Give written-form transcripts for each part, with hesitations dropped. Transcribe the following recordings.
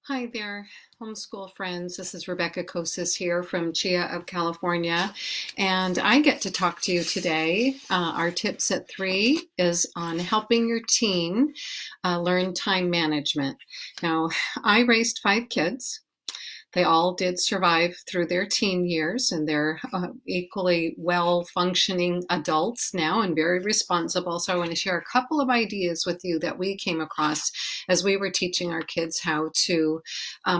Hi there, homeschool friends. This is Rebecca Kosis here from Chia of California, and I get to talk to you today. Our tips at 3 is on helping your teen learn time management. Now, I raised 5 kids. They all did survive through their teen years, and they're equally well-functioning adults now and very responsible. So I want to share a couple of ideas with you that we came across as we were teaching our kids how to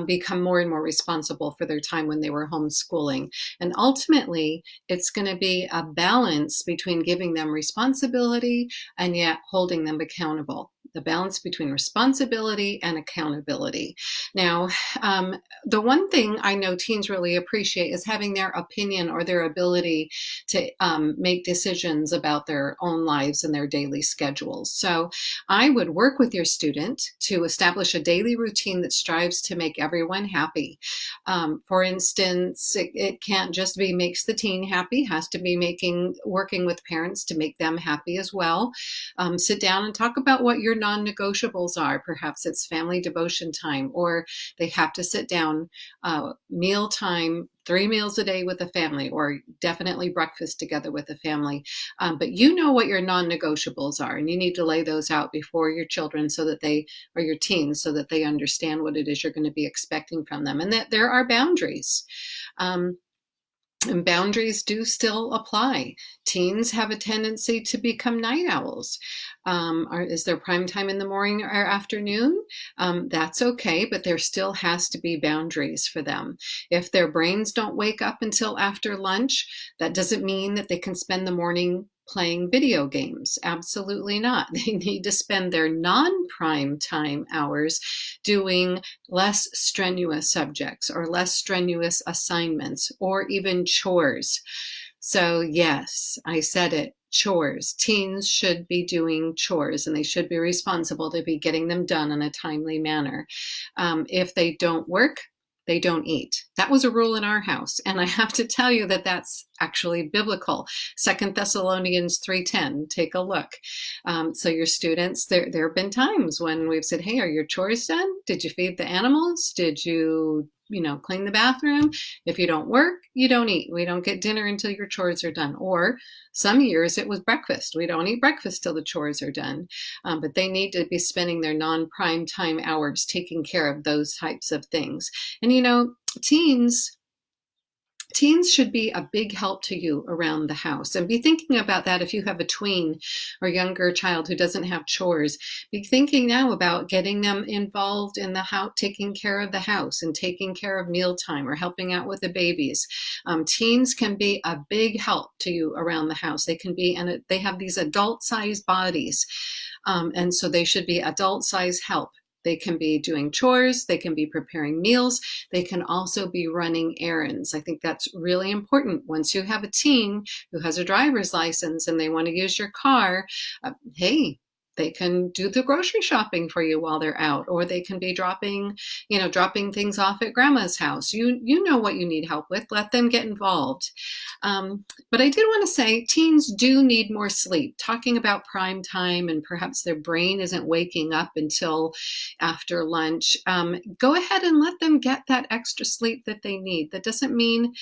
become more and more responsible for their time when they were homeschooling. And ultimately, it's going to be a balance between giving them responsibility and yet holding them accountable. The balance between responsibility and accountability. Now, the one thing I know teens really appreciate is having their opinion or their ability to make decisions about their own lives and their daily schedules. So I would work with your student to establish a daily routine that strives to make everyone happy. For instance, it can't just be makes the teen happy, has to be working with parents to make them happy as well. Sit down and talk about what your non-negotiables are. Perhaps it's family devotion time, or they have to sit down meal time, 3 meals a day with the family, or definitely breakfast together with the family. But you know what your non-negotiables are, and you need to lay those out before your children so that or your teens, so that they understand what it is you're going to be expecting from them, and that there are boundaries. And boundaries do still apply. Teens have a tendency to become night owls. Is there prime time in the morning or afternoon? That's okay, but there still has to be boundaries for them. If their brains don't wake up until after lunch, that doesn't mean that they can spend the morning playing video games. Absolutely not. They need to spend their non-prime time hours doing less strenuous subjects or less strenuous assignments or even chores. So yes, I said it. Chores. Teens should be doing chores, and they should be responsible to be getting them done in a timely manner. If they don't work, they don't eat. That was a rule in our house, and I have to tell you that that's actually biblical. 2 Thessalonians 3:10. Take a look. So your students, there have been times when we've said, "Hey, are your chores done? Did you feed the animals? Did you clean the bathroom? If you don't work, you don't eat. We don't get dinner until your chores are done." Or some years it was breakfast. We don't eat breakfast till the chores are done. But they need to be spending their non-prime time hours taking care of those types of things. And teens should be a big help to you around the house. And be thinking about that if you have a tween or younger child who doesn't have chores. Be thinking now about getting them involved in the house, taking care of the house and taking care of mealtime or helping out with the babies. Teens can be a big help to you around the house. And they have these adult-sized bodies. And so they should be adult-sized help. They can be doing chores, they can be preparing meals, they can also be running errands. I think that's really important. Once you have a teen who has a driver's license and they want to use your car, hey, they can do the grocery shopping for you while they're out, or they can be dropping things off at grandma's house. You know what you need help with. Let them get involved. But I did want to say teens do need more sleep. Talking about prime time and perhaps their brain isn't waking up until after lunch. Go ahead and let them get that extra sleep that they need. That doesn't mean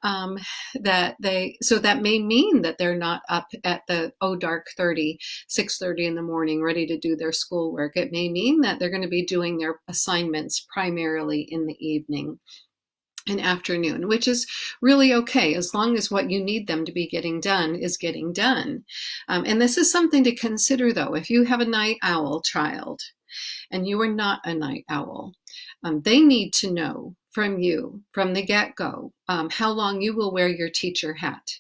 that may mean that they're not up at the dark 6:30 in the morning ready to do their schoolwork. It may mean that they're going to be doing their assignments primarily in the evening and afternoon, which is really okay as long as what you need them to be getting done is getting done. And this is something to consider, though. If you have a night owl child and you are not a night owl, they need to know from you, from the get-go, how long you will wear your teacher hat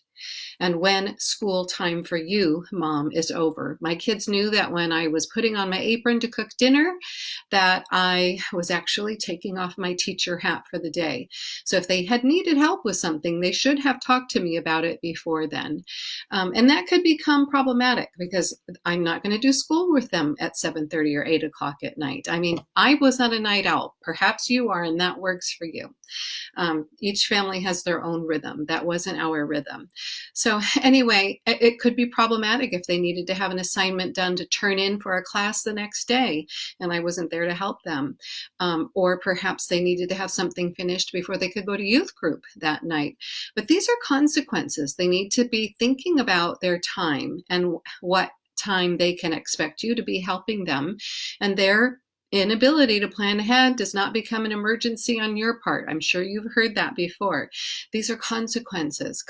and when school time for you, Mom, is over. My kids knew that when I was putting on my apron to cook dinner, that I was actually taking off my teacher hat for the day. So if they had needed help with something, they should have talked to me about it before then. And that could become problematic because I'm not going to do school with them at 7:30 or 8 o'clock at night. I mean, I was not a night owl. Perhaps you are, and that works for you. Each family has their own rhythm. That wasn't our rhythm. So anyway, it could be problematic if they needed to have an assignment done to turn in for a class the next day, and I wasn't there to help them. Or perhaps they needed to have something finished before they could go to youth group that night. But these are consequences. They need to be thinking about their time and what time they can expect you to be helping them, and their inability to plan ahead does not become an emergency on your part. I'm sure you've heard that before. These are consequences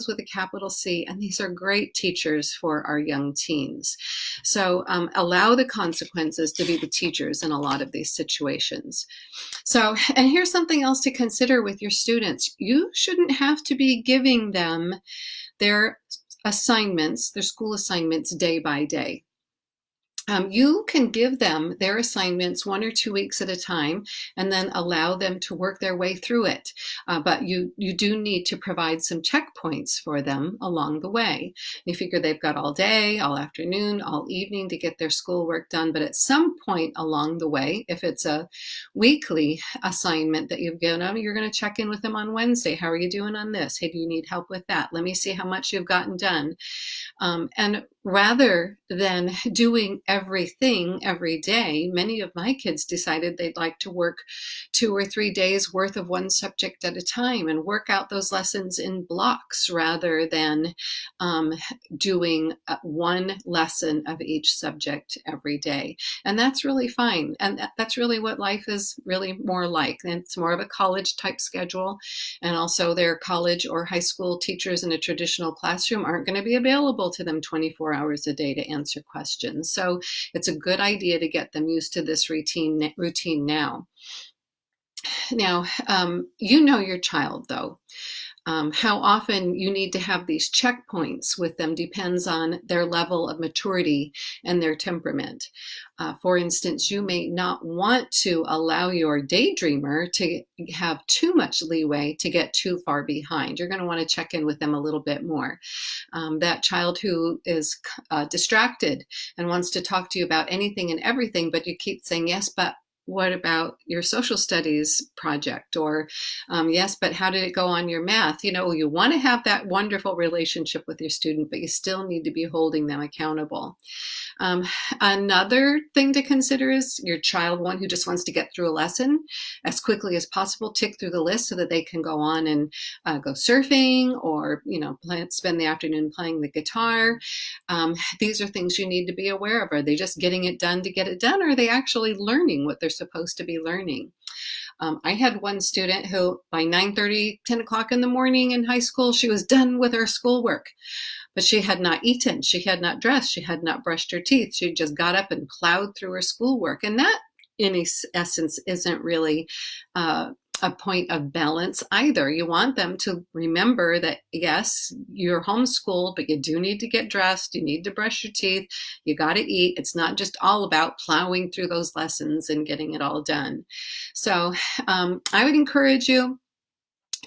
with a capital C, and these are great teachers for our young teens. So allow the consequences to be the teachers in a lot of these situations. So, and here's something else to consider with your students. You shouldn't have to be giving them their assignments, their school assignments, day by day. You can give them their assignments 1 or 2 weeks at a time and then allow them to work their way through it. But you do need to provide some checkpoints for them along the way. You figure they've got all day, all afternoon, all evening to get their schoolwork done. But at some point along the way, if it's a weekly assignment that you've given them, you're going to check in with them on Wednesday. How are you doing on this? Hey, do you need help with that? Let me see how much you've gotten done. And rather than doing everything every day, many of my kids decided they'd like to work 2 or 3 days worth of one subject at a time and work out those lessons in blocks rather than doing one lesson of each subject every day. And that's really fine. And that's really what life is really more like. And it's more of a college type schedule. And also their college or high school teachers in a traditional classroom aren't going to be available to them 24 hours a day to answer questions. So it's a good idea to get them used to this routine now. Now, you know your child, though. How often you need to have these checkpoints with them depends on their level of maturity and their temperament. For instance, you may not want to allow your daydreamer to have too much leeway to get too far behind. You're going to want to check in with them a little bit more. That child who is distracted and wants to talk to you about anything and everything, but you keep saying, yes, but what about your social studies project? Or yes, but how did it go on your math? You know, you want to have that wonderful relationship with your student, but you still need to be holding them accountable. Another thing to consider is your child, one who just wants to get through a lesson as quickly as possible, tick through the list so that they can go on and go surfing or, spend the afternoon playing the guitar. These are things you need to be aware of. Are they just getting it done to get it done? Or are they actually learning what they're supposed to be learning? I had one student who by 9:30, 10 o'clock in the morning in high school, she was done with her schoolwork. But she had not eaten, she had not dressed, she had not brushed her teeth. She just got up and plowed through her schoolwork. And that, in essence, isn't really a point of balance either. You want them to remember that, yes, you're homeschooled, but you do need to get dressed, you need to brush your teeth, you got to eat. It's not just all about plowing through those lessons and getting it all done. So I would encourage you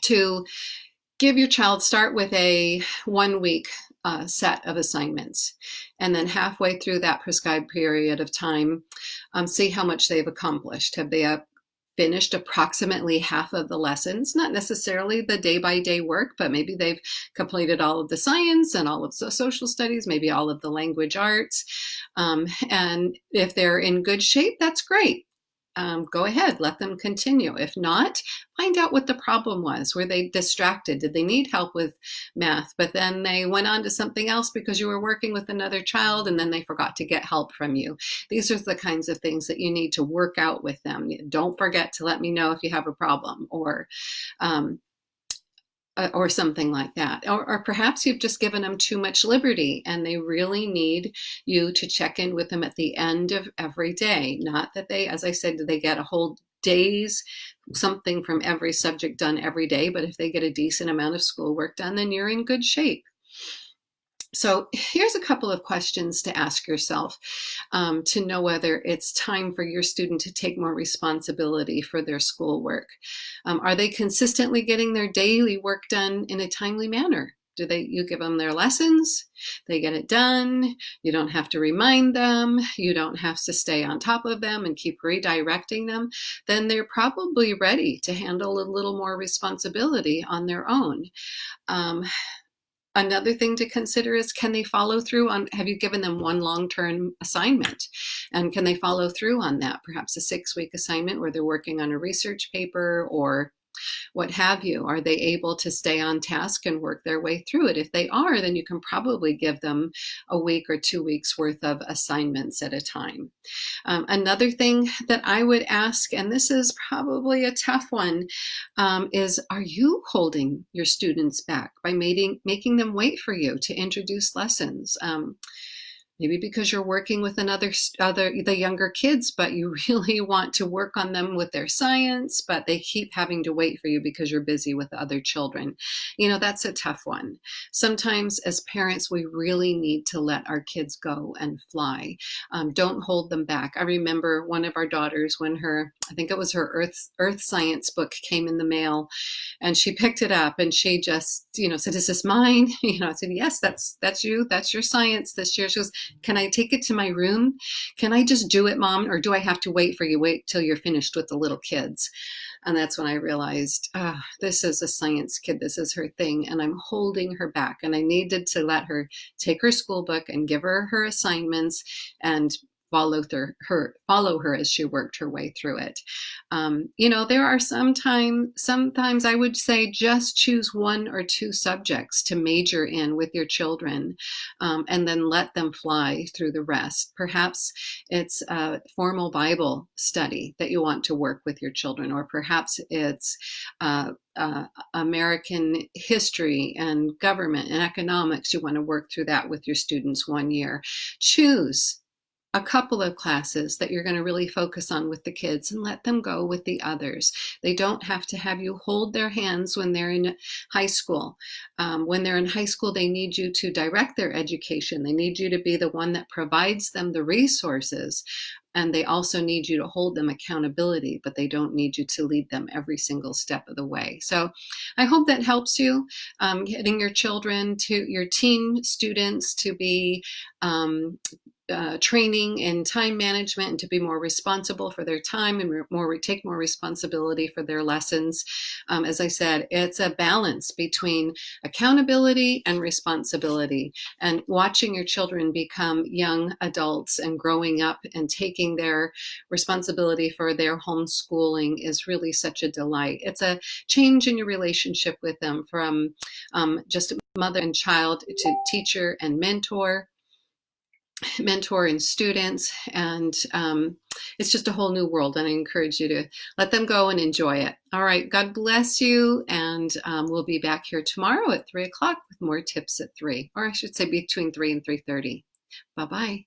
to give your child, start with a 1 week set of assignments. And then halfway through that prescribed period of time, see how much they've accomplished. Have they finished approximately half of the lessons? Not necessarily the day-by-day work, but maybe they've completed all of the science and all of the social studies, maybe all of the language arts. And if they're in good shape, that's great. Go ahead, let them continue. If not, find out what the problem was. Were they distracted? Did they need help with math? But then they went on to something else because you were working with another child and then they forgot to get help from you. These are the kinds of things that you need to work out with them. Don't forget to let me know if you have a problem or something like that. Or perhaps you've just given them too much liberty and they really need you to check in with them at the end of every day. Not that they, as I said, they get a whole day's something from every subject done every day, but if they get a decent amount of schoolwork done, then you're in good shape. So here's a couple of questions to ask yourself to know whether it's time for your student to take more responsibility for their schoolwork. Are they consistently getting their daily work done in a timely manner? You give them their lessons, they get it done, you don't have to remind them, you don't have to stay on top of them and keep redirecting them, then they're probably ready to handle a little more responsibility on their own. Another thing to consider is, can they follow through on, have you given them one long-term assignment? And can they follow through on that? Perhaps a 6-week assignment where they're working on a research paper or what have you. Are they able to stay on task and work their way through it? If they are, then you can probably give them a week or 2 weeks worth of assignments at a time. Another thing that I would ask, and this is probably a tough one, is, are you holding your students back by making them wait for you to introduce lessons? Maybe because you're working with the younger kids, but you really want to work on them with their science, but they keep having to wait for you because you're busy with other children. That's a tough one. Sometimes as parents, we really need to let our kids go and fly. Don't hold them back. I remember one of our daughters, when I think it was her earth science book came in the mail, and she picked it up and she just, said, "Is this mine?" I said, "Yes, that's you. That's your science this year." She goes, "Can I take it to my room? Can I just do it, Mom? Or do I have to wait till you're finished with the little kids?" And that's when I realized, this is a science kid. This is her thing. And I'm holding her back. And I needed to let her take her school book and give her assignments and follow her as she worked her way through it. There are sometimes I would say just choose 1 or 2 subjects to major in with your children, and then let them fly through the rest. Perhaps it's a formal Bible study that you want to work with your children, or perhaps it's American history and government and economics. You want to work through that with your students 1 year. Choose a couple of classes that you're going to really focus on with the kids, and let them go with the others. They don't have to have you hold their hands when they're in high school. When they're in high school, they need you to direct their education. They need you to be the one that provides them the resources. And they also need you to hold them accountability, but they don't need you to lead them every single step of the way. So I hope that helps you, getting your teen students to be training in time management and to be more responsible for their time and take more responsibility for their lessons. As I said, it's a balance between accountability and responsibility, and watching your children become young adults and growing up and taking their responsibility for their homeschooling is really such a delight. It's a change in your relationship with them from just mother and child to teacher and mentor and students, and it's just a whole new world, and I encourage you to let them go and enjoy it. All right, God bless you, and we'll be back here tomorrow at 3 o'clock with more tips at 3, or I should say between 3 and 3:30. Bye-bye.